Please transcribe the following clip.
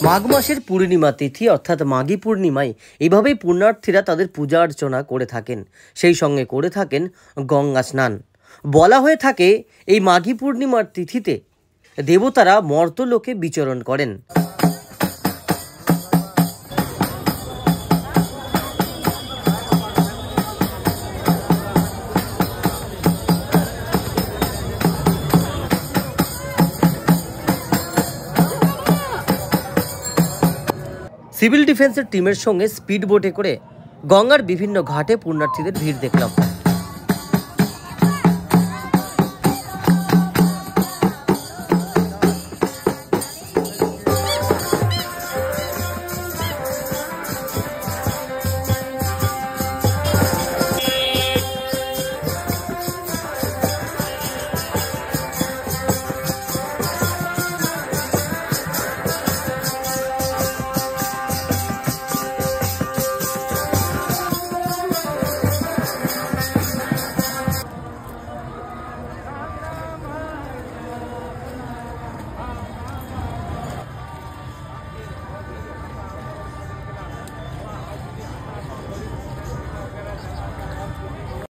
মাঘ মাসের পূর্ণিমা তিথি অর্থাৎ মাঘী পূর্ণিমায় এভাবেই পুণ্যার্থীরা তাদের পূজা অর্চনা করে থাকেন, সেই সঙ্গে করে থাকেন গঙ্গা স্নান। বলা হয়ে থাকে এই মাঘী পূর্ণিমার তিথিতে দেবতারা মর্তলোকে বিচরণ করেন। সিভিল ডিফেন্সের টিমের সঙ্গে স্পিড বোটে করে গঙ্গার বিভিন্ন ঘাটে পুণ্যার্থীদের ভিড় দেখলাম।